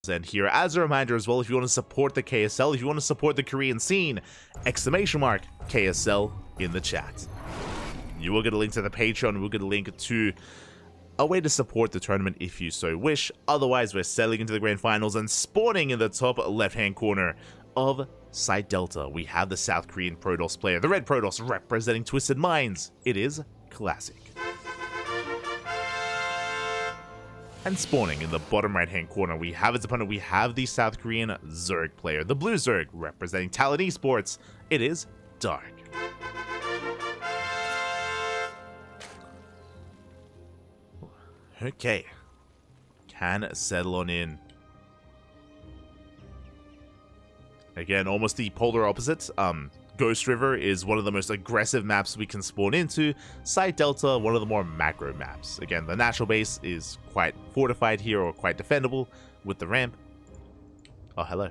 And here, as a reminder as well, if you want to support the KSL, if you want to support the Korean scene, !KSL in the chat. You will get a link to the Patreon, we'll get a link to a way to support the tournament if you so wish. Otherwise, we're sailing into the grand finals and spawning in the top left-hand corner of Site Delta. We have the South Korean Protoss player, the red Protoss representing Twisted Minds. It is Classic. And spawning in the bottom right-hand corner, we have its opponent. We have the South Korean Zerg player, the blue Zerg representing Talon Esports. It is Dark. Okay, can settle on in. Again, almost the polar opposite. Ghost River is one of the most aggressive maps we can spawn into. Site Delta, one of the more macro maps. Again, the natural base is quite fortified here, or quite defendable with the ramp. Oh, hello.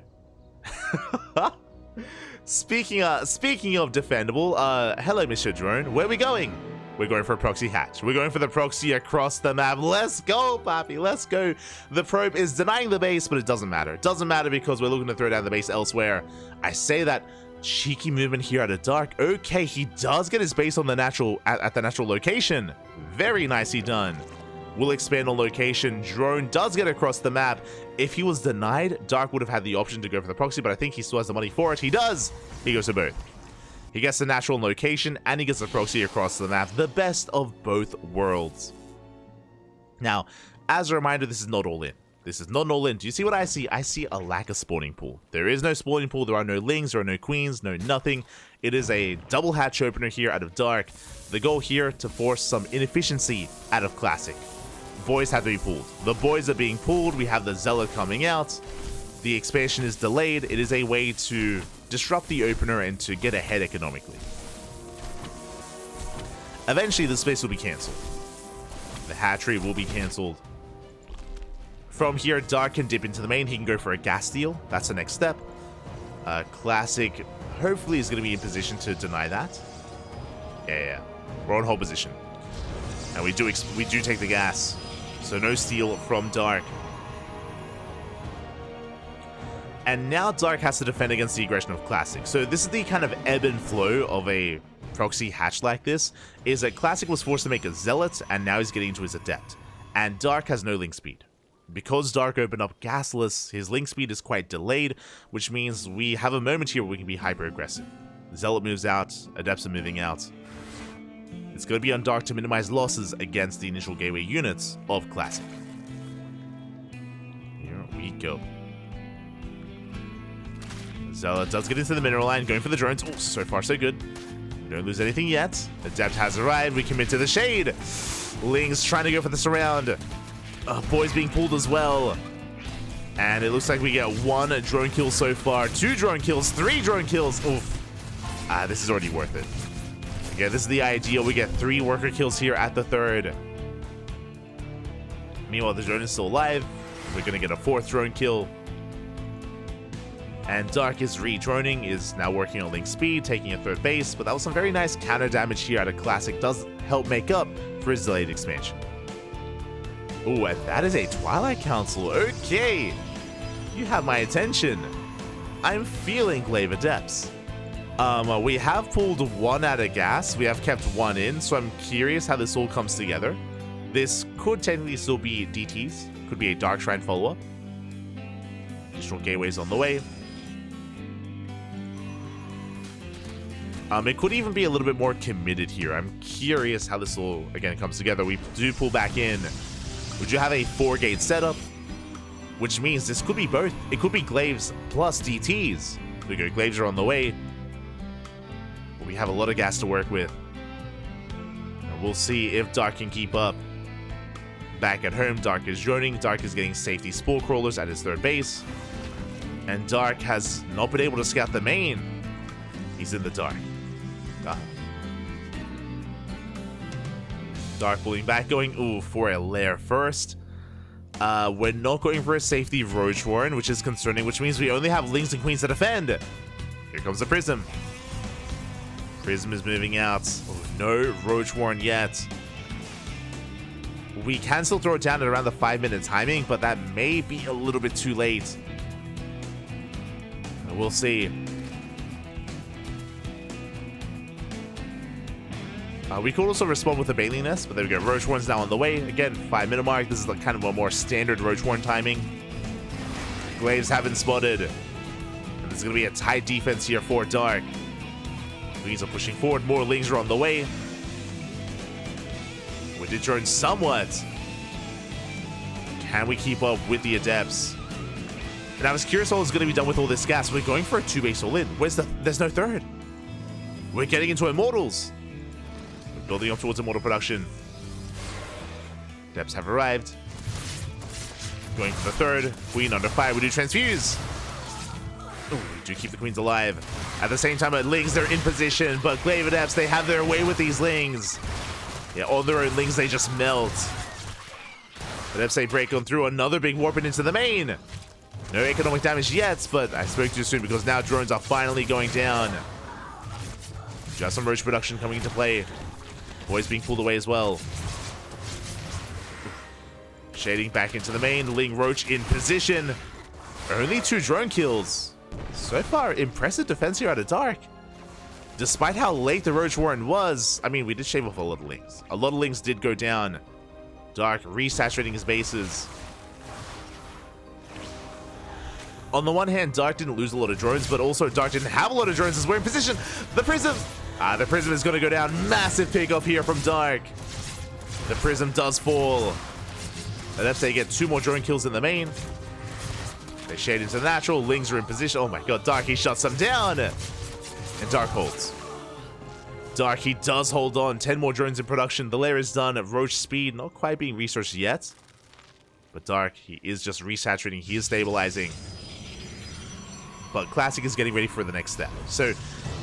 Speaking of defendable, hello, Mr. Drone. Where are we going? We're going for a proxy hatch. We're going for the proxy across the map. Let's go, Papi. Let's go. The probe is denying the base, but it doesn't matter. It doesn't matter because we're looking to throw down the base elsewhere. I say that cheeky movement here out of Dark. Okay, he does get his base on the natural at the natural location. Very nicely done. We'll expand on location. Drone does get across the map. If he was denied, Dark would have had the option to go for the proxy, but I think he still has the money for it. He does. He goes for both. He gets the natural location, and he gets the proxy across the map. The best of both worlds. Now, as a reminder, this is not all in. This is not an all in. Do you see what I see? I see a lack of spawning pool. There is no spawning pool. There are no lings. There are no queens. No nothing. It is a double hatch opener here out of Dark. The goal here to force some inefficiency out of Classic. Boys have to be pulled. The boys are being pulled. We have the Zealot coming out. The expansion is delayed. It is a way to disrupt the opener and to get ahead economically. Eventually, the space will be cancelled. The hatchery will be cancelled. From here, Dark can dip into the main. He can go for a gas steal. That's the next step. Classic hopefully is going to be in position to deny that. Yeah. We're on hold position. And we do take the gas. So no steal from Dark. And now Dark has to defend against the aggression of Classic. So this is the kind of ebb and flow of a proxy hatch like this, is that Classic was forced to make a Zealot, and now he's getting into his Adept. And Dark has no link speed. Because Dark opened up Gasless, his link speed is quite delayed, which means we have a moment here where we can be hyper-aggressive. Zealot moves out, Adepts are moving out. It's going to be on Dark to minimize losses against the initial gateway units of Classic. Here we go. Zealot does get into the mineral line, going for the drones. Oh, so far so good. Don't lose anything yet. Adept has arrived. We commit to the shade. Ling's trying to go for the surround. Boys being pulled as well. And it looks like we get 1 drone kill so far. 2 drone kills. 3 drone kills. Oof. This is already worth it. Yeah, this is the ideal. We get 3 worker kills here at the 3rd. Meanwhile, the drone is still alive. We're going to get a 4th drone kill. And Dark is re-droning, is now working on link speed, taking a 3rd base, but that was some very nice counter damage here out of Classic. Does help make up for his delayed expansion. Ooh, and that is a Twilight Council. Okay, you have my attention. I'm feeling Glaive Adepts. We have pulled 1 out of gas. We have kept 1 in, so I'm curious how this all comes together. This could technically still be DTs. Could be a Dark Shrine follow-up. Additional gateways on the way. It could even be a little bit more committed here. I'm curious how this all, again, comes together. We do pull back in. Would you have a 4-gate setup? Which means this could be both. It could be Glaives plus DTs. We go, Glaives are on the way. But we have a lot of gas to work with. And we'll see if Dark can keep up. Back at home, Dark is droning. Dark is getting safety Spore Crawlers at his 3rd base. And Dark has not been able to scout the main. He's in the Dark. Dark pulling back, going, ooh, for a lair first. We're not going for a safety Roach Warren, which is concerning, which means we only have Lings and Queens to defend. Here comes the Prism. Prism is moving out. Oh, no Roach Warren yet. We can still throw it down at around the 5-minute timing, but that may be a little bit too late. We'll see. We could also respond with a Bailey Nest, but there we go. Roach Warren's now on the way. Again, 5-minute mark. This is like kind of a more standard Roach Warren timing. Glaives have been spotted. And there's going to be a tight defense here for Dark. Lings are pushing forward. More Lings are on the way. We did drone somewhat. Can we keep up with the Adepts? And I was curious what was going to be done with all this gas. We're going for a 2-base all-in. There's no third. We're getting into Immortals. We're building up towards Immortal production. Adepts have arrived. Going for the third. Queen under fire. We do transfuse. Ooh, we do keep the Queens alive. At the same time, Lings, they're in position. But Glaive Adepts, they have their way with these Lings. Yeah, on their own Lings, they just melt. Adepts, they break on through. Another big warping into the main. No economic damage yet, but I spoke too soon because now drones are finally going down. Just some Roach production coming into play. Boys being pulled away as well. Shading back into the main. Ling Roach in position. Only 2 drone kills. So far, impressive defense here out of Dark. Despite how late the Roach Warren was, I mean, we did shave off a lot of Lings. A lot of Lings did go down. Dark resaturating his bases. On the one hand, Dark didn't lose a lot of drones, but also Dark didn't have a lot of drones as we're in position. The Prism! The Prism is going to go down. Massive pickoff here from Dark. The Prism does fall. That's they get 2 more drone kills in the main. They shade into the natural. Lings are in position. Oh my god, Dark, he shuts them down. And Dark holds. Dark, he does hold on. 10 more drones in production. The lair is done. Roach speed, not quite being resourced yet. But Dark, he is just resaturating. He is stabilizing. But Classic is getting ready for the next step. So,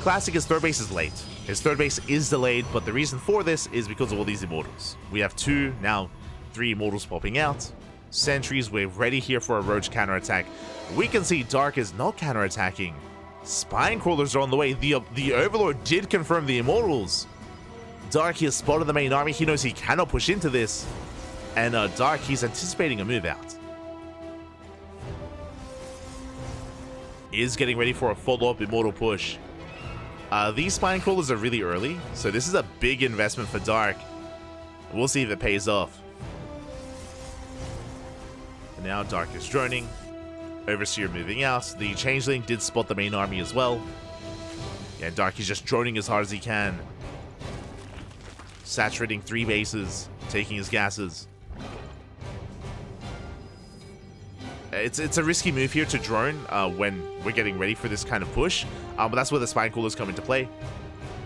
Classic, his third base is late. His third base is delayed, but the reason for this is because of all these Immortals. We have 2, now 3 Immortals popping out. Sentries, we're ready here for a Roach counterattack. We can see Dark is not counterattacking. Spine Crawlers are on the way. The Overlord did confirm the Immortals. Dark, he has spotted the main army. He knows he cannot push into this. And Dark, he's anticipating a move out. Is getting ready for a follow-up Immortal push. These Spine Crawlers are really early, so this is a big investment for Dark. We'll see if it pays off. And now Dark is droning. Overseer moving out. The Changeling did spot the main army as well. Yeah, Dark is just droning as hard as he can. Saturating 3 bases, taking his gases. It's a risky move here to drone when we're getting ready for this kind of push. But that's where the Spine Crawlers come into play.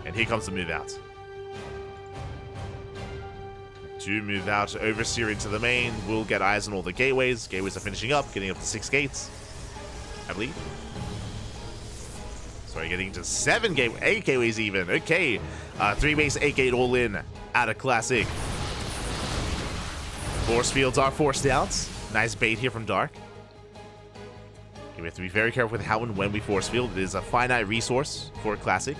And here comes the move out. 2 move out, Overseer into the main. We'll get eyes on all the gateways. Gateways are finishing up, getting up to 6 gates, I believe. Sorry, getting to 8 gateways even. Okay, 3 base, 8 gate all in at a Classic. Force fields are forced out. Nice bait here from Dark. Okay, we have to be very careful with how and when we force field. It is a finite resource for a Classic.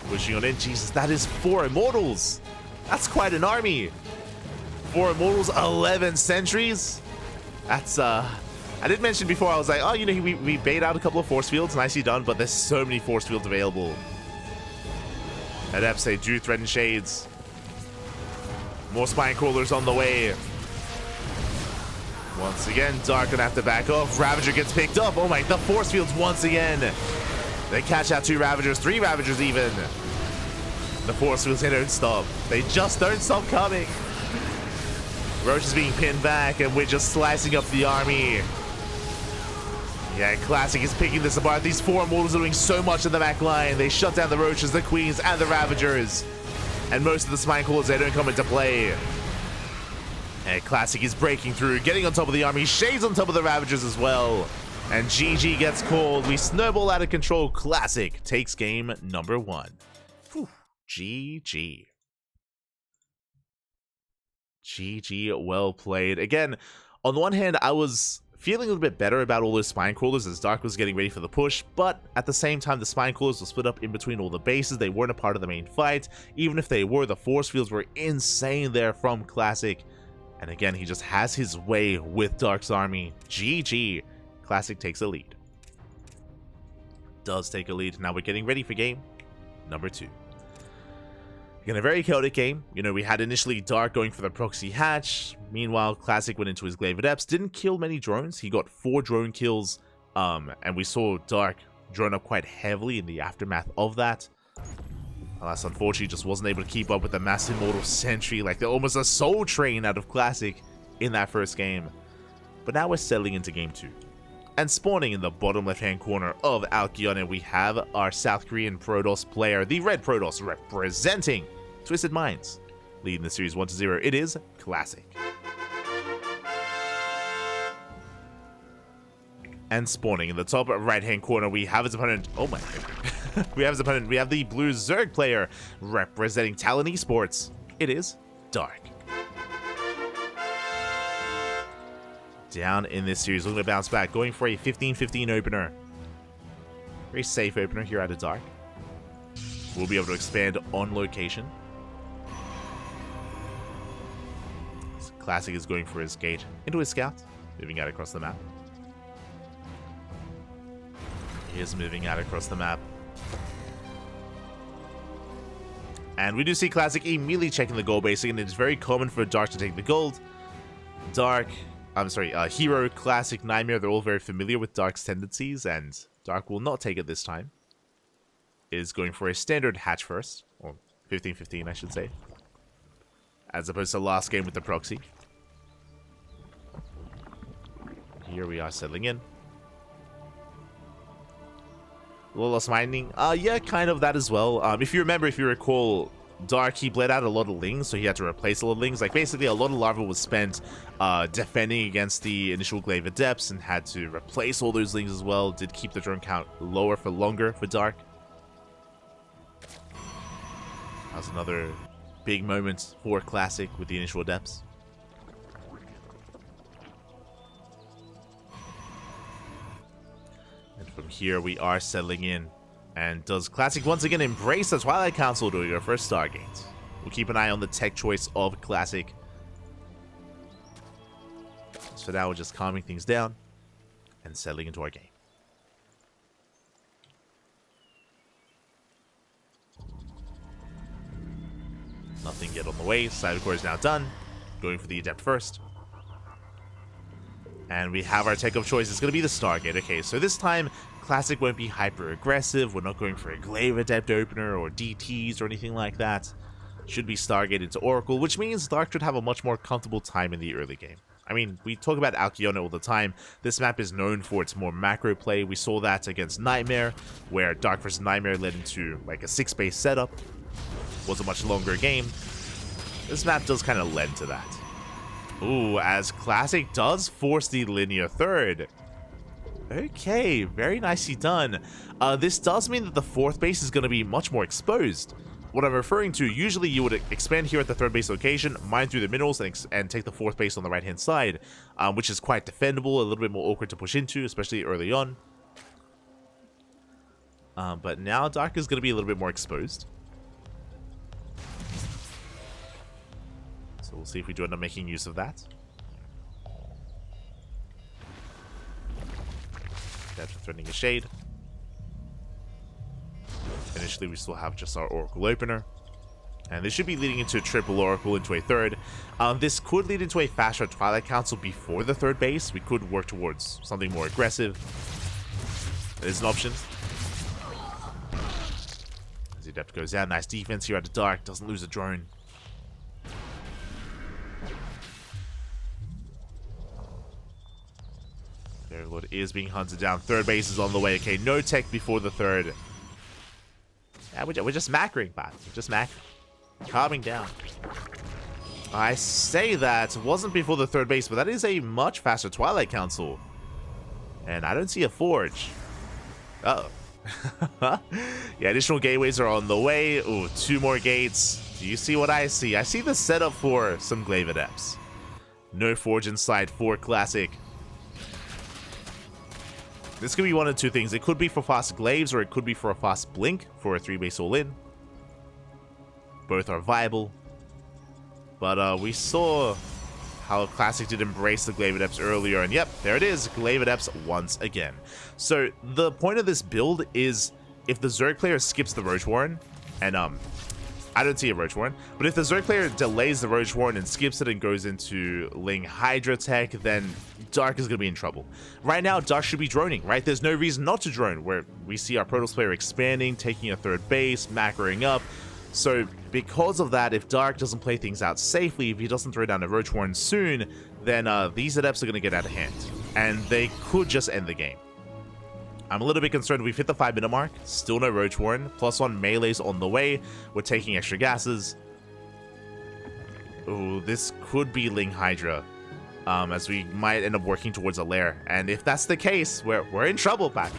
Pushing on in. Jesus, that is 4 Immortals. That's quite an army. 4 Immortals, 11 Sentries. That's, I did mention before, I was like, oh, you know, we bait out a couple of force fields. Nicely done, but there's so many force fields available. Adepts, they do threaten shades. More Spine Crawlers on the way. Once again, Dark gonna have to back off. Ravager gets picked up. Oh my, the force fields once again. They catch out 2 Ravagers, 3 Ravagers even. The force fields, they don't stop. They just don't stop coming. Roach is being pinned back, and we're just slicing up the army. Yeah, Classic is picking this apart. These 4 Immortals are doing so much in the back line. They shut down the Roaches, the Queens, and the Ravagers. And most of the Spine Crawlers, they don't come into play. And Classic is breaking through, getting on top of the army. Shades on top of the Ravagers as well. And GG gets called. We snowball out of control. Classic takes game number 1. Whew. GG. GG, well played. Again, on the one hand, I was feeling a little bit better about all those spine crawlers as Dark was getting ready for the push, but at the same time the spine crawlers were split up in between all the bases. They weren't a part of the main fight. Even if they were, the force fields were insane there from Classic. And again, he just has his way with Dark's army. GG. Classic takes a lead. Does take a lead. Now we're getting ready for game number 2. In a very chaotic game, you know, we had initially Dark going for the proxy hatch. Meanwhile, Classic went into his Glaive Adepts, didn't kill many drones. He got 4 drone kills, and we saw Dark drone up quite heavily in the aftermath of that. Alas, unfortunately, just wasn't able to keep up with the Mass Immortal Sentry, like they're almost a soul train out of Classic in that first game. But now we're settling into game 2. And spawning in the bottom left-hand corner of Alkyone, we have our South Korean Protoss player, the Red Protoss, representing Twisted Minds. Leading the series 1-0, it is Classic. And spawning in the top right-hand corner, we have his opponent. Oh my god. We have his opponent. We have the Blue Zerg player representing Talon Esports. It is Dark. Down in this series, looking to bounce back, going for a 15-15 opener. Very safe opener here out of Dark. We'll be able to expand on location. Classic is going for his gate into his scout, moving out across the map. He is moving out across the map. And we do see Classic immediately checking the gold base, and it's very common for Dark to take the gold. Hero, Classic, Nightmare, they're all very familiar with Dark's tendencies, and Dark will not take it this time. Is going for a standard hatch first, or 15-15 I should say, as opposed to last game with the proxy. Here we are settling in. Lawless Mining, yeah, kind of that as well. If you recall, Dark, he bled out a lot of Lings, so he had to replace a lot of Lings. Like, basically, a lot of Larva was spent defending against the initial Glaive Adepts and had to replace all those Lings as well. Did keep the drone count lower for longer for Dark. That was another big moment for Classic with the initial Adepts. And from here, we are settling in. And does Classic once again embrace the Twilight Council to your first Stargate? We'll keep an eye on the tech choice of Classic. So now we're just calming things down and settling into our game. Nothing yet on the way. Cyber Core is now done. Going for the Adept first. And we have our tech of choice. It's going to be the Stargate. Okay, so this time, Classic won't be hyper aggressive. We're not going for a Glaive Adept opener or DTs or anything like that. Should be Stargate into Oracle, which means Dark should have a much more comfortable time in the early game. I mean, we talk about Alkyone all the time. This map is known for its more macro play. We saw that against Nightmare, where Dark vs. Nightmare led into like a 6-base setup. Was a much longer game. This map does kind of lend to that. Ooh, as Classic does force the linear third. Okay, very nicely done. This does mean that the 4th base is going to be much more exposed. What I'm referring to, usually you would expand here at the 3rd base location, mine through the minerals, and take the 4th base on the right-hand side, which is quite defendable, a little bit more awkward to push into, especially early on. But now Dark is going to be a little bit more exposed. So we'll see if we do end up making use of that. That's threatening a shade. Initially, we still have just our Oracle opener. And this should be leading into a triple Oracle into a 3rd. This could lead into a faster Twilight Council before the 3rd base. We could work towards something more aggressive. That is an option. As the Adept goes down, nice defense here at the Dark. Doesn't lose a drone. Lord is being hunted down. 3rd base is on the way. Okay, no tech before the 3rd. Yeah, we're just macroing, Pat. We're just macroing. Calming down. I say that wasn't before the 3rd base, but that is a much faster Twilight Council. And I don't see a forge. Uh-oh. Yeah, additional gateways are on the way. Ooh, 2 more gates. Do you see what I see? I see the setup for some Glaive Adepts. No forge inside for Classic. This could be one of two things. It could be for fast glaives, or it could be for a fast blink for a 3-base all-in. Both are viable. But we saw how Classic did embrace the Glaive Adepts earlier, and yep, there it is, Glaive Adepts once again. So the point of this build is if the Zerg player skips the Roach Warren, and I don't see a Roach Warren, but if the Zerg player delays the Roach Warren and skips it and goes into Ling Hydra tech, then Dark is going to be in trouble. Right now, Dark should be droning, right? There's no reason not to drone, where we see our Protoss player expanding, taking a third base, macroing up. So because of that, if Dark doesn't play things out safely, if he doesn't throw down a Roach Warren soon, then these Adepts are going to get out of hand, and they could just end the game. I'm a little bit concerned. We've hit the 5-minute mark, still no Roach Warren, +1 melee's on the way, we're taking extra gases. Ooh, this could be Ling Hydra, as we might end up working towards a lair, and if that's the case, we're in trouble, Pappy.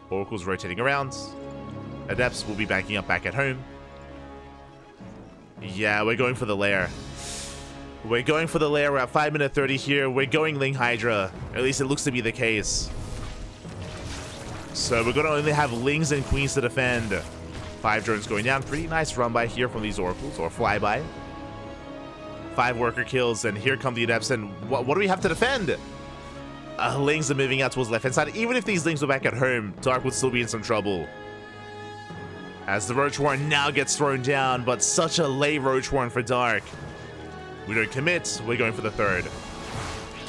Oracle's rotating around. Adepts will be backing up back at home. Yeah, we're going for the lair. We're going for the lair. We're at 5-minute 30 here. We're going Ling Hydra. At least it looks to be the case. So we're going to only have Lings and Queens to defend. 5 drones going down. Pretty nice run by here from these Oracles, or flyby. 5 worker kills, and here come the Adepts. And what do we have to defend? Lings are moving out towards the left-hand side. Even if these Lings were back at home, Dark would still be in some trouble. As the Roach Warren now gets thrown down, but such a late Roach Warren for Dark. We don't commit, we're going for the third.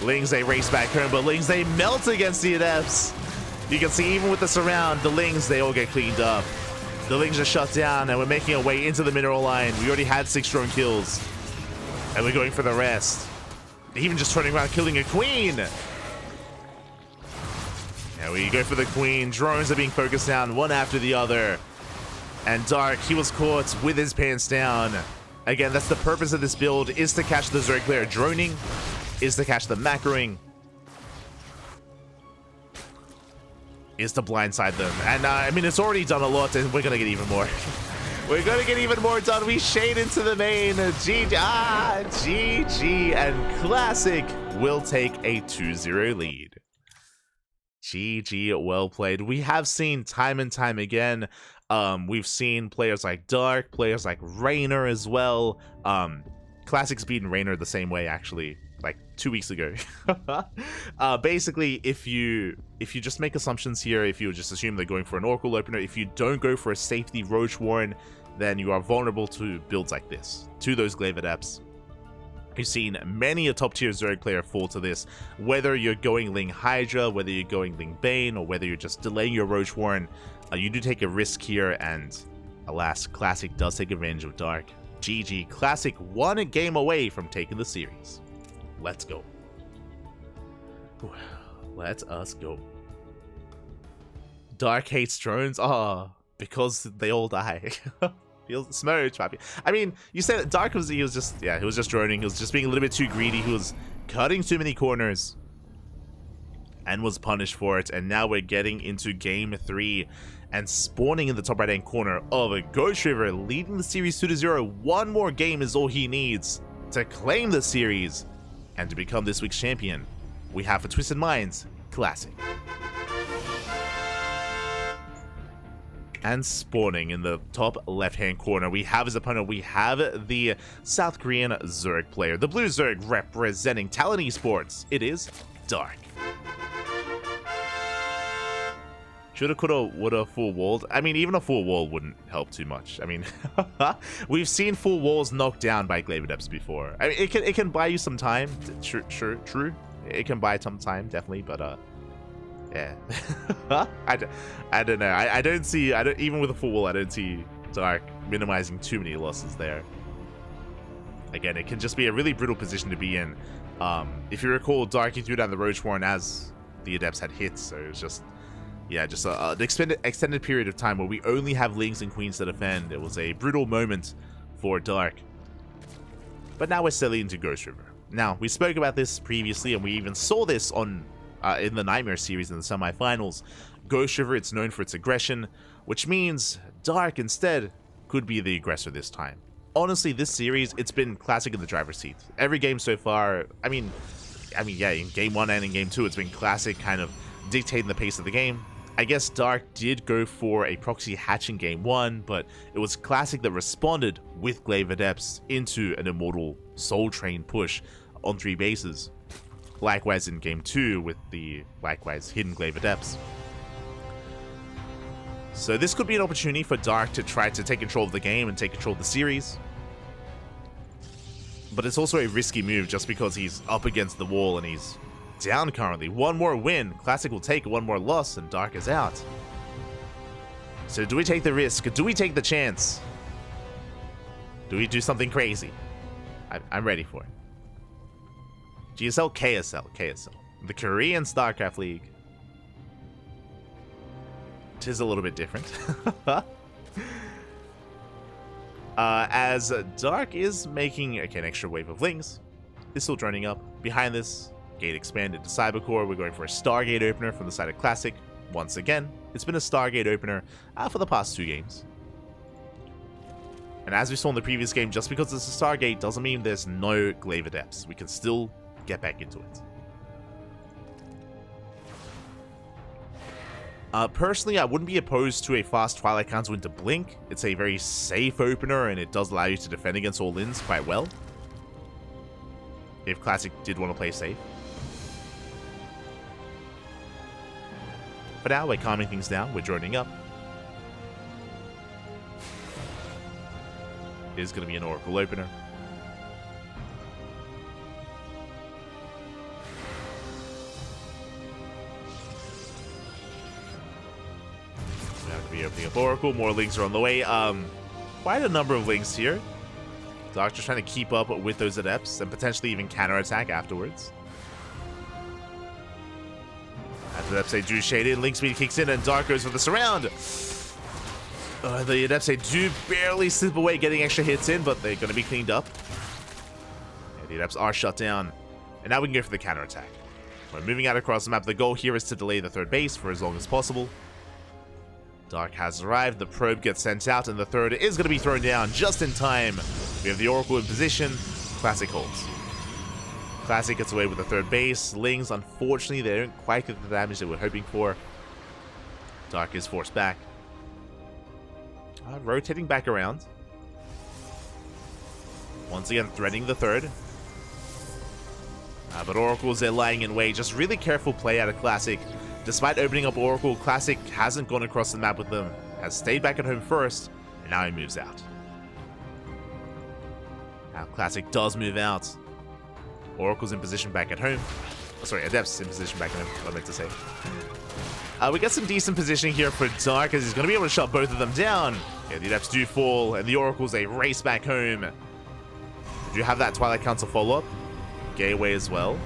Lings, they race back home, but Lings, they melt against the Adepts. You can see even with the surround, the Lings, they all get cleaned up. The Lings are shut down, and we're making our way into the mineral line. We already had 6 drone kills, and we're going for the rest. Even just turning around, killing a Queen. Yeah, we go for the Queen. Drones are being focused down, one after the other. And Dark, he was caught with his pants down. Again, that's the purpose of this build, is to catch the Zerg player droning, is to catch them macroing, is to blindside them. And I mean, it's already done a lot, and we're gonna get even more. We're gonna get even more done. We shade into the main. GG, GG, and Classic will take a 2-0 lead. GG, well played. We have seen time and time again, we've seen players like Dark, players like Raynor as well. Classic's beaten Raynor the same way, actually, like 2 weeks ago. Basically, if you just make assumptions here, if you just assume they're going for an Oracle opener, if you don't go for a safety Roach Warren, then you are vulnerable to builds like this, to those Glaive Adepts. You've seen many a top-tier Zerg player fall to this, whether you're going Ling Hydra, whether you're going Ling Bane, or whether you're just delaying your Roach Warren. You do take a risk here, and alas, Classic does take advantage of Dark. GG, Classic 1 game away from taking the series. Let's go. Let us go. Dark hates drones? Because they all die. Feels smooch, papi. I mean, you said that Dark he was just droning. He was just being a little bit too greedy. He was cutting too many corners and was punished for it. And now we're getting into game 3 and spawning in the top right-hand corner of a Ghost River, leading the series 2-0. One more game is all he needs to claim the series and to become this week's champion. We have for Twisted Minds, Classic. And spawning in the top left-hand corner, we have his opponent. We have the South Korean Zerg player, the Blue Zerg representing Talon Esports. It is Dark. Shoulda, coulda, woulda, full walled. I mean, even a full wall wouldn't help too much. I mean, we've seen full walls knocked down by Glaive Adepts before. I mean, it can buy you some time. True. It can buy some time, definitely, but yeah. I don't know. I don't see, even with a full wall, I don't see Dark minimizing too many losses there. Again, it can just be a really brutal position to be in. If you recall, Dark, he threw down the Roach Warren as the Adepts had hits, so it was just, yeah, just an extended period of time where we only have Lings and Queens to defend. It was a brutal moment for Dark. But now we're settling into Ghost River. Now, we spoke about this previously, and we even saw this on in the Nightmare series in the semifinals. Ghost River, it's known for its aggression, which means Dark instead could be the aggressor this time. Honestly, this series, it's been Classic in the driver's seat. Every game so far, I mean, I mean, yeah, in game 1 and in game 2, it's been Classic kind of dictating the pace of the game. I guess Dark did go for a proxy hatch in game 1, but it was Classic that responded with Glaive Adepts into an Immortal Soul Train push on 3 bases. Likewise in game 2 with the likewise hidden Glaive Adepts. So this could be an opportunity for Dark to try to take control of the game and take control of the series. But it's also a risky move just because he's up against the wall and he's down currently. One more win, Classic will take, one more loss, and Dark is out. So do we take the risk? Do we take the chance? Do we do something crazy? I'm ready for it. GSL, KSL. The Korean StarCraft League. It is a little bit different. As Dark is making an extra wave of Lings. This still droning up. Behind this, Gate expanded to Cybercore. We're going for a Stargate opener from the side of Classic. Once again, it's been a Stargate opener for the past 2 games. And as we saw in the previous game, just because it's a Stargate doesn't mean there's no Glaive Adepts. We can still get back into it. Personally, I wouldn't be opposed to a fast Twilight Counter into Blink. It's a very safe opener, and it does allow you to defend against all-ins quite well. If Classic did want to play safe. For now, we're calming things down. We're droning up. It is going to be an Oracle opener. Be opening up Oracle. More Lings are on the way. Quite a number of Lings here. Dark just trying to keep up with those Adepts and potentially even counterattack afterwards. As the Adepts do shade in, Link speed kicks in and Dark goes for the surround. The Adepts do barely slip away getting extra hits in, but they're going to be cleaned up. Yeah, the Adepts are shut down. And now we can go for the counterattack. We're moving out across the map. The goal here is to delay the 3rd base for as long as possible. Dark has arrived, the probe gets sent out, and the 3rd is going to be thrown down just in time. We have the Oracle in position, Classic holds. Classic gets away with the 3rd base. Lings, unfortunately, they don't quite get the damage that we're hoping for. Dark is forced back. Rotating back around. Once again, threatening the 3rd. But Oracle's there lying in wait. Just really careful play out of Classic. Despite opening up Oracle, Classic hasn't gone across the map with them, has stayed back at home first, and now he moves out. Now Classic does move out. Oracle's in position back at home. Oh, sorry, Adept's in position back at home, what I meant to say. We got some decent positioning here for Dark, as he's going to be able to shut both of them down. Yeah, the Adepts do fall, and the Oracles, they race back home. Do you have that Twilight Council follow-up? Gateway as well.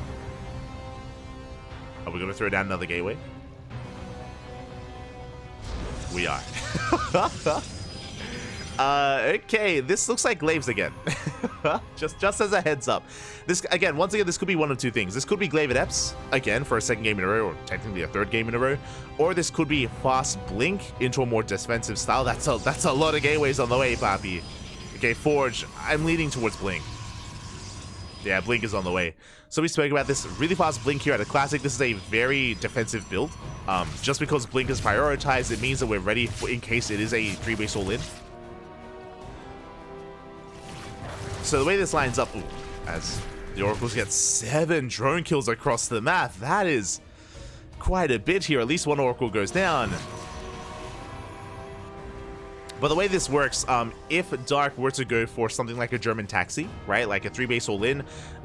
Are we going to throw down another gateway? We are. Okay, this looks like Glaives again. just as a heads up. This again, once again, this could be one of 2 things. This could be Glaive Adepts again for a 2nd game in a row, or technically a 3rd game in a row, or this could be fast Blink into a more defensive style. That's a lot of gateways on the way, Papi. Okay, Forge. I'm leaning towards Blink. Yeah, Blink is on the way. So we spoke about this really fast Blink here at a Classic. This is a very defensive build. Just because Blink is prioritized, it means that we're ready in case it is a 3-base all-in. So the way this lines up, as the Oracles get 7 drone kills across the map, that is quite a bit here. At least 1 Oracle goes down. But the way this works, if Dark were to go for something like a German taxi, right, like a 3-base all-in,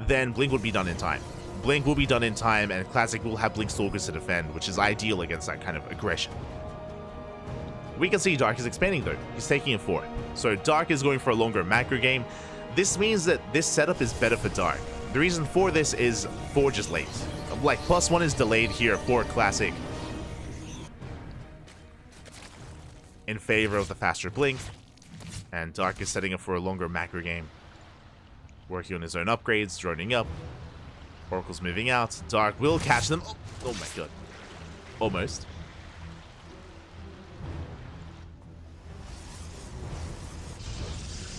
then Blink would be done in time. Blink will be done in time, and Classic will have Blink Stalkers to defend, which is ideal against that kind of aggression. We can see Dark is expanding though. He's taking it 4. So Dark is going for a longer macro game. This means that this setup is better for Dark. The reason for this is Forge is late. Like, +1 is delayed here for Classic, in favor of the faster Blink, and Dark is setting up for a longer macro game. Working on his own upgrades, droning up. Oracle's moving out. Dark will catch them. Oh my god. Almost.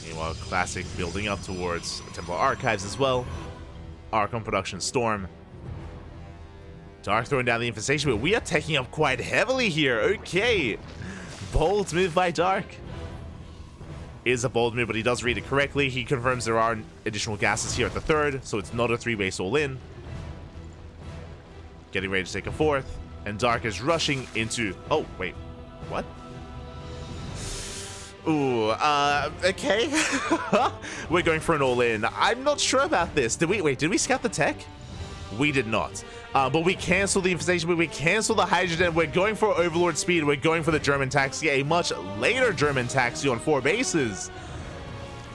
Meanwhile, Classic building up towards Templar Archives as well. Archon Production Storm. Dark throwing down the infestation, but we are taking up quite heavily here. Okay. Bold move by Dark. Is a bold move, but he does read it correctly. He confirms there are additional gases here at the third, so it's not a 3-base all-in. Getting ready to take a fourth, and Dark is rushing into... Oh, wait. What? Ooh, okay. We're going for an all-in. I'm not sure about this. Did we scout the tech? We did not. But we cancel the infestation, we cancel the hydrogen. We're going for Overlord speed. We're going for the German taxi, a much later German taxi on 4 bases.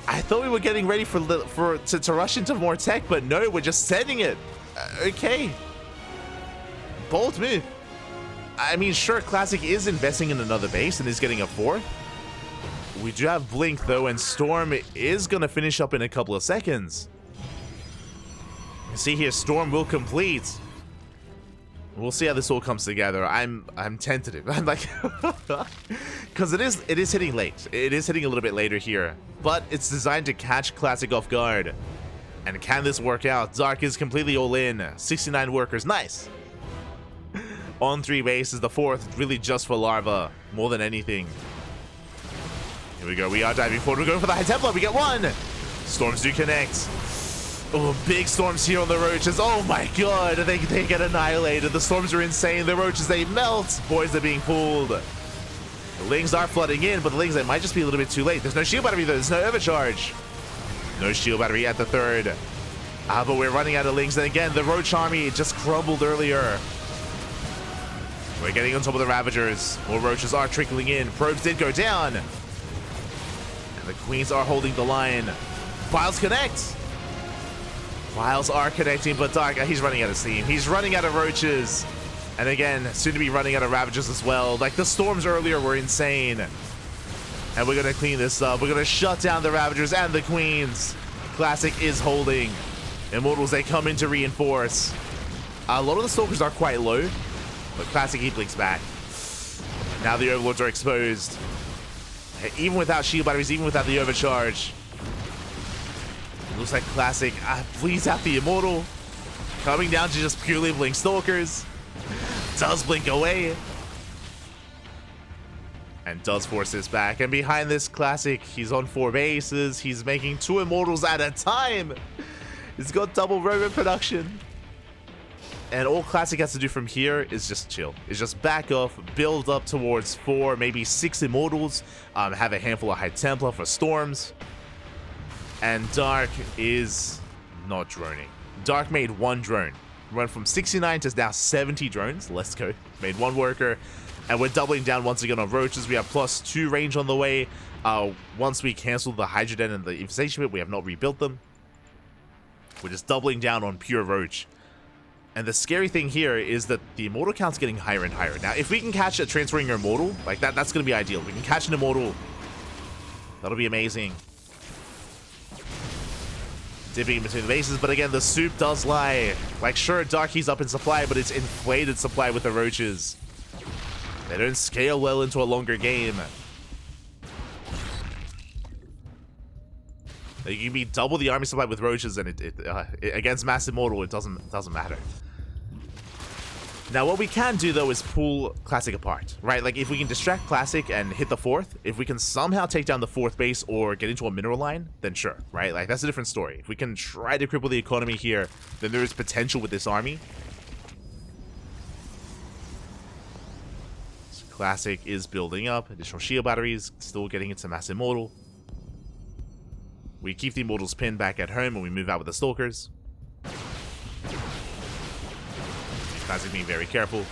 I thought we were getting ready to rush into more tech, but no, we're just sending it. Okay. Bold move. I mean, sure, Classic is investing in another base and is getting a 4th. We do have Blink, though, and Storm is going to finish up in a couple of seconds. You see here, Storm will complete. We'll see how this all comes together. I'm tentative. I'm like, because it is hitting late. It is hitting a little bit later here, but it's designed to catch Classic off guard. And can this work out? Dark is completely all in. 69 workers, nice. On 3 bases, the 4th really just for Larva more than anything. Here we go. We are diving forward. We're going for the High Templar. We get 1. Storms do connect. Oh, big storms here on the roaches. Oh my god, they get annihilated. The storms are insane. The roaches, they melt. Boys are being pulled. The Lings are flooding in, but the Lings, they might just be a little bit too late. There's no shield battery though. There's no overcharge. No shield battery at the 3rd. But we're running out of Lings. And again, the Roach army just crumbled earlier. We're getting on top of the Ravagers. More Roaches are trickling in. Probes did go down. And the Queens are holding the line. Files connect. Files are connecting, but Dark, he's running out of steam. He's running out of Roaches. And again, soon to be running out of Ravagers as well. Like, the storms earlier were insane. And we're going to clean this up. We're going to shut down the Ravagers and the Queens. Classic is holding. Immortals, they come in to reinforce. A lot of the Stalkers are quite low, but Classic, he blinks back. Now the Overlords are exposed. Even without shield batteries, even without the overcharge. Looks like Classic bleeds out the Immortal. Coming down to just purely blink Stalkers. Does blink away. And does force this back. And behind this Classic, he's on 4 bases. He's making 2 Immortals at a time. He's got double robot production. And all Classic has to do from here is just chill. Is just back off, build up towards 4, maybe 6 Immortals. Have a handful of High Templar for Storms. And Dark is not droning. Dark made 1 drone. Went from 69 to now 70 drones. Let's go. Made 1 worker. And we're doubling down once again on Roaches. We have +2 range on the way. Once we cancel the Hydrogen and the Infestation bit, we have not rebuilt them. We're just doubling down on pure Roach. And the scary thing here is that the Immortal count's getting higher and higher. Now, if we can catch a transferring Immortal, like that's going to be ideal. If we can catch an Immortal, that'll be amazing. Dipping in between the bases, but again, the soup does lie. Like, sure, Darky's up in supply, but it's inflated supply with the Roaches. They don't scale well into a longer game. You can be double the army supply with Roaches, and against Mass Immortal, it doesn't matter. Now, what we can do, though, is pull Classic apart, right? Like, if we can distract Classic and hit the 4th, if we can somehow take down the 4th base or get into a mineral line, then sure, right? Like, that's a different story. If we can try to cripple the economy here, then there is potential with this army. So Classic is building up. Additional shield batteries, still getting into Mass Immortal. We keep the Immortals pinned back at home and we move out with the Stalkers. Classic being very careful.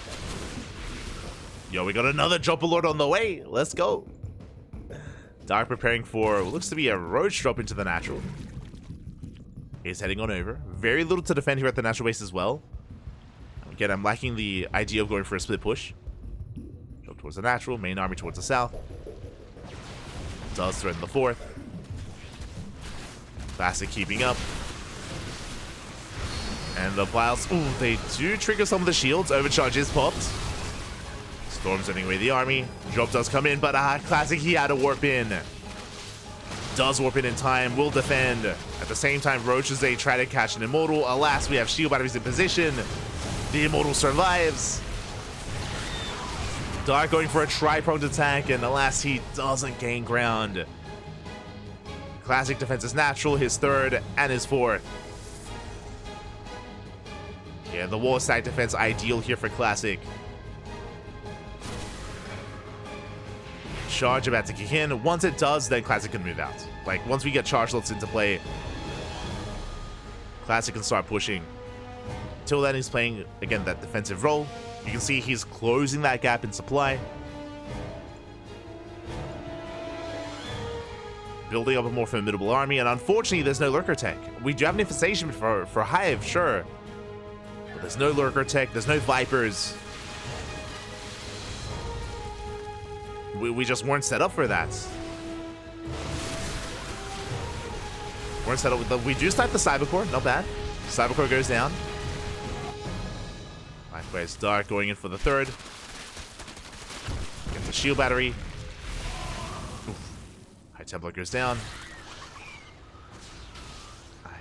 Yo, we got another drop alert on the way. Let's go. Dark preparing for what looks to be a Roach drop into the natural. He's heading on over. Very little to defend here at the natural base as well. Again, I'm lacking the idea of going for a split push. Drop towards the natural, main army towards the south. Does threaten the 4th. Classic keeping up. And the Vials, ooh, they do trigger some of the shields. Overcharge is popped. Storm sending away the army. Drop does come in, but Classic, he had to warp in. Does warp in time, will defend. At the same time, Roaches, they try to catch an Immortal. Alas, we have shield batteries in position. The Immortal survives. Dark going for a tri-pronged attack, and alas, he doesn't gain ground. Classic defense is natural, his third and his fourth. Yeah, the wall stack defense ideal here for Classic. Charge about to kick in. Once it does, then Classic can move out. Like, once we get charge slots into play, Classic can start pushing. Till then, he's playing, again, that defensive role. You can see he's closing that gap in supply. Building up a more formidable army, and unfortunately, there's no Lurker Tech. We do have an infestation for Hive, sure. But there's no Lurker Tech, there's no Vipers. We just weren't set up for that. Weren't set up. We do snipe the Cybercore, not bad. Cybercore goes down. Likewise, Dark going in for the third. Gets the shield battery. Oof. High Templar goes down.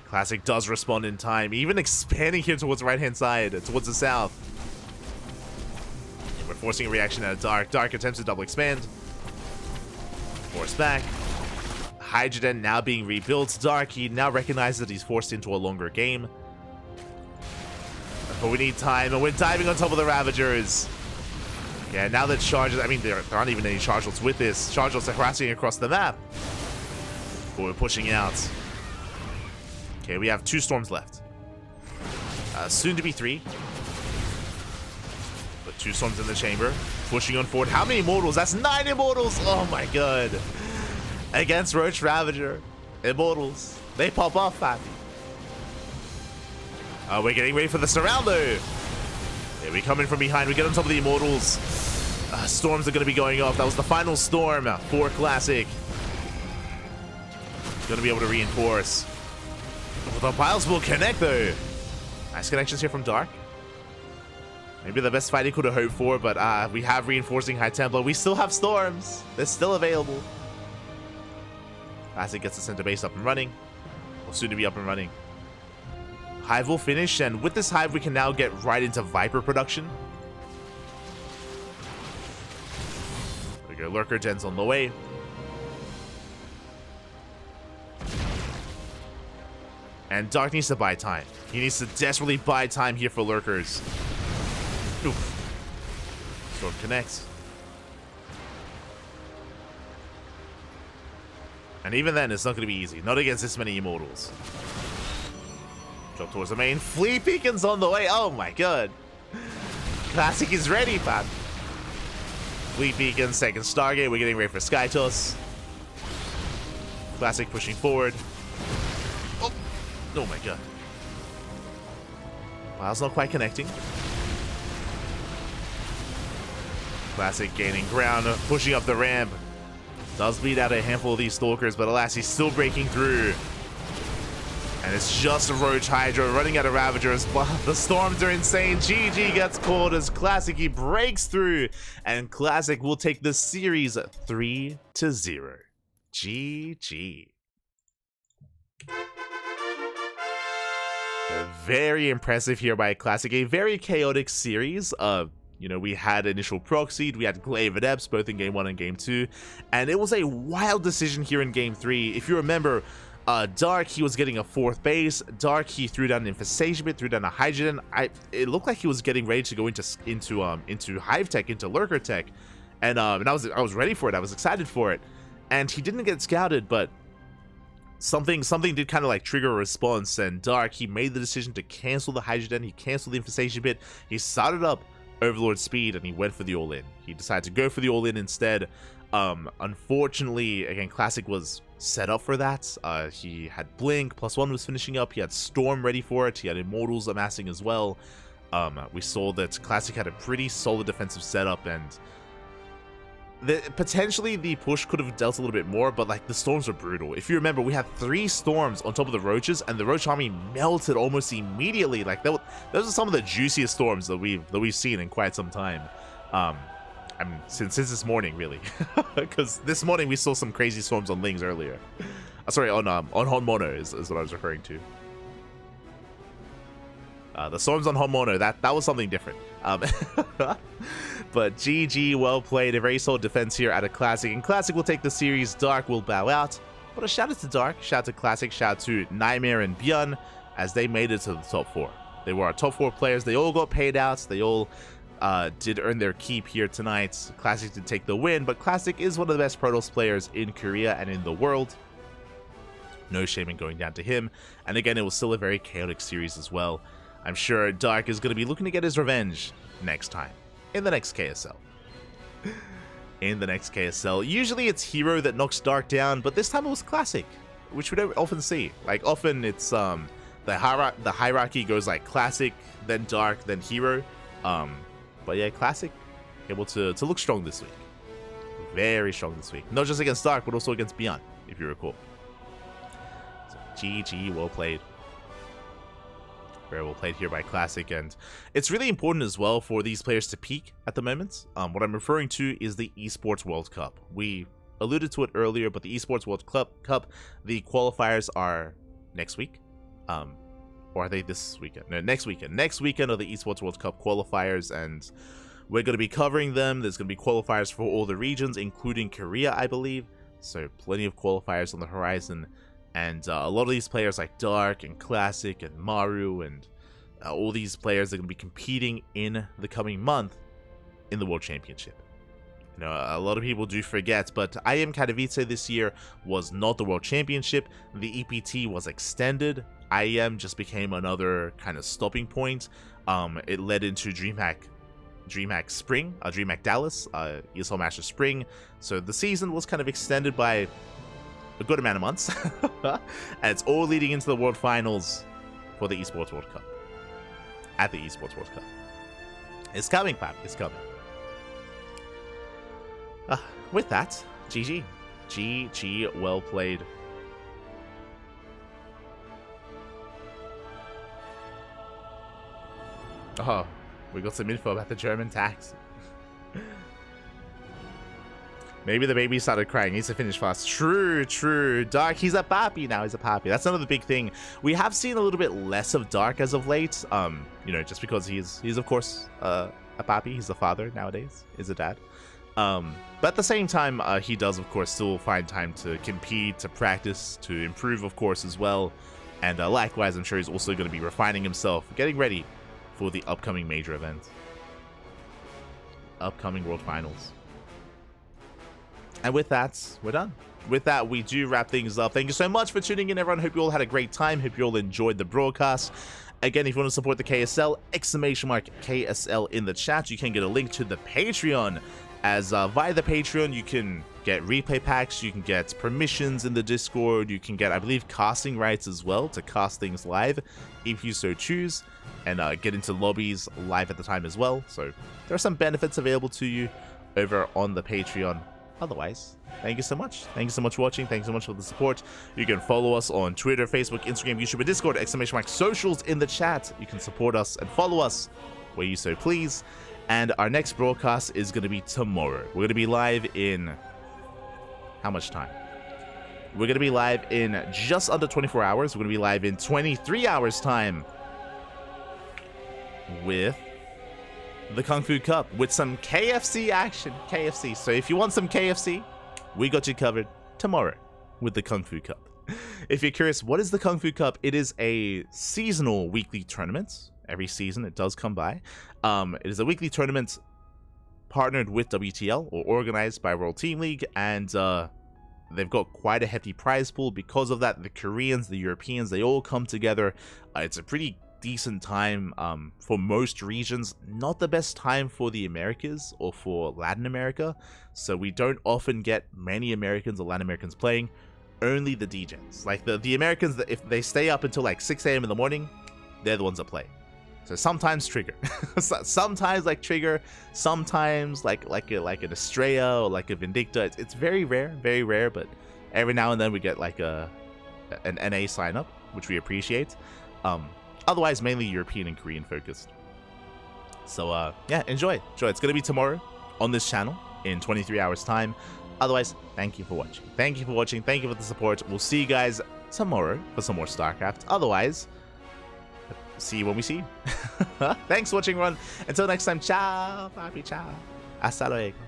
Classic does respond in time, even expanding here towards the right-hand side, towards the south. And we're forcing a reaction out of Dark. Dark attempts to double expand. Force back. Hydrogen now being rebuilt. Dark, he now recognizes that he's forced into a longer game. But we need time, and we're diving on top of the Ravagers. Yeah, now that charges, I mean, there aren't even any chargelets with this. Chargelets are harassing across the map. But we're pushing out. Okay, we have 2 storms left. Soon to be 3. But 2 storms in the chamber. Pushing on forward. How many Immortals? That's 9 Immortals! Oh my god. Against Roach Ravager. Immortals. They pop off, Pappy. We're getting ready for the Surroundo. Yeah, we come in from behind. We get on top of the Immortals. Storms are going to be going off. That was the final storm for Classic. Going to be able to reinforce. The piles will connect, though. Nice connections here from Dark. Maybe the best fight he could have hoped for, but we have reinforcing High Templar. We still have storms. They're still available. Classic gets the center base up and running. Or soon to be up and running. Hive will finish, and with this Hive, we can now get right into Viper production. There we go. Lurker Gen's on the way. And Dark needs to buy time. He needs to desperately buy time here for Lurkers. Oof. Storm connects. And even then, it's not going to be easy. Not against this many Immortals. Drop towards the main. Flea Beacon's on the way. Oh my god. Classic is ready, man. Flea Beacon, second Stargate. We're getting ready for Sky Toss. Classic pushing forward. Oh my god. Miles not quite connecting. Classic gaining ground, pushing up the ramp. Does beat out a handful of these Stalkers, but alas, he's still breaking through. And it's just a Roach Hydra running out of Ravagers. The storms are insane. GG gets called as Classic. He breaks through, and Classic will take the series 3-0. GG. Very impressive here by Classic. A very chaotic series. You know, we had initial proxied, we had Glaive Adepts, both in Game 1 and Game 2, and it was a wild decision here in Game 3. If you remember, Dark, he was getting a 4th base. Dark, he threw down an Infestation Bit, threw down a Hydrogen. It looked like he was getting ready to go into Hive Tech, into Lurker Tech, and I was ready for it. I was excited for it, and he didn't get scouted, but something did kind of like trigger a response, and Dark, he made the decision to cancel the Hydrogen. He canceled the Infestation Bit. He started up Overlord Speed, and he went for the all-in. He decided to go for the all-in instead. Unfortunately, again, Classic was set up for that. He had Blink, +1 was finishing up, he had Storm ready for it, he had Immortals amassing as well. We saw that Classic had a pretty solid defensive setup, and potentially the push could have dealt a little bit more, but like the storms were brutal. If you remember, we had 3 storms on top of the Roaches, and the Roach army melted almost immediately. Like those are some of the juiciest storms that we've seen in quite some time. I mean, since this morning, really, because this morning we saw some crazy storms on Lings earlier. Sorry, on Hon Mono is what I was referring to. The storms on Homono, that was something different. But GG, well played. A very solid defense here at a Classic. And Classic will take the series. Dark will bow out. But a shout out to Dark, shout out to Classic, shout out to Nightmare and Bjorn as they made it to the top 4. They were our top 4 players. They all got paid out. They all did earn their keep here tonight. Classic did take the win, but Classic is one of the best Protoss players in Korea and in the world. No shame in going down to him. And again, it was still a very chaotic series as well. I'm sure Dark is going to be looking to get his revenge next time, in the next KSL. In the next KSL. Usually it's Hero that knocks Dark down, but this time it was Classic, which we don't often see. Like, often it's the hierarchy goes like Classic, then Dark, then Hero. But yeah, Classic able to look strong this week. Very strong this week. Not just against Dark, but also against Beyond, if you recall. So, GG, well played. Very well played here by Classic, and it's really important as well for these players to peak at the moment. What I'm referring to is the Esports World Cup. We alluded to it earlier, but the Esports World Cup, the qualifiers are next week. Or are they this weekend? No, next weekend. Next weekend are the Esports World Cup qualifiers, and we're going to be covering them. There's going to be qualifiers for all the regions, including Korea, I believe. So plenty of qualifiers on the horizon. And a lot of these players like Dark and Classic and Maru and all these players are going to be competing in the coming month in the World Championship. You know, a lot of people do forget, but IM Katowice this year was not the World Championship. The EPT was extended. IM just became another kind of stopping point. It led into DreamHack Spring, DreamHack Dallas, ESL Master Spring. So the season was kind of extended by a good amount of months. And it's all leading into the World Finals for the Esports World Cup. At the Esports World Cup. It's coming, Pap. It's coming. With that, GG. GG, well played. Oh, we got some info about the German tax. Maybe the baby started crying. He needs to finish fast. True, true. Dark, he's a papi now. He's a papi. That's another big thing. We have seen a little bit less of Dark as of late. You know, just because he's of course a papi. He's a father nowadays. He's a dad. But at the same time, he does of course still find time to compete, to practice, to improve of course as well. And likewise, I'm sure he's also going to be refining himself, getting ready for the upcoming major event. Upcoming World Finals. And with that, we're done. With that, we do wrap things up. Thank you so much for tuning in, everyone. Hope you all had a great time. Hope you all enjoyed the broadcast. Again, if you want to support the KSL, !KSL in the chat. You can get a link to the Patreon. As via the Patreon, you can get replay packs, you can get permissions in the Discord, you can get, I believe, casting rights as well to cast things live, if you so choose, and get into lobbies live at the time as well. So there are some benefits available to you over on the Patreon. Otherwise, thank you so much. Thank you so much for watching. Thank you so much for the support. You can follow us on Twitter, Facebook, Instagram, YouTube, and Discord. !Socials in the chat. You can support us and follow us where you so please. And our next broadcast is going to be tomorrow. We're going to be live in... how much time? We're going to be live in just under 24 hours. We're going to be live in 23 hours time with the Kung Fu Cup, with some KFC action. KFC. So if you want some KFC, we got you covered tomorrow with the Kung Fu Cup. If you're curious, what is the Kung Fu Cup? It is a seasonal weekly tournament. Every season it does come by. It is a weekly tournament partnered with WTL, or organized by World Team League, and they've got quite a hefty prize pool. Because of that, the Koreans, the Europeans, they all come together. It's a pretty decent time for most regions. Not the best time for the Americas or for Latin America, so we don't often get many Americans or Latin Americans playing. Only the DJs, like the Americans, that if they stay up until like 6 a.m. in the morning, they're the ones that play. So sometimes Trigger, sometimes like Trigger, sometimes like an Estrella or like a Vindicta. It's very rare, but every now and then we get like an NA sign up, which we appreciate. Otherwise, mainly European and Korean focused. So yeah, enjoy. It's gonna be tomorrow on this channel in 23 hours time. Otherwise, thank you for watching. Thank you for watching. Thank you for the support. We'll see you guys tomorrow for some more StarCraft. Otherwise, see you when we see you. Thanks for watching, everyone. Until next time, ciao, papi, ciao. Hasta luego.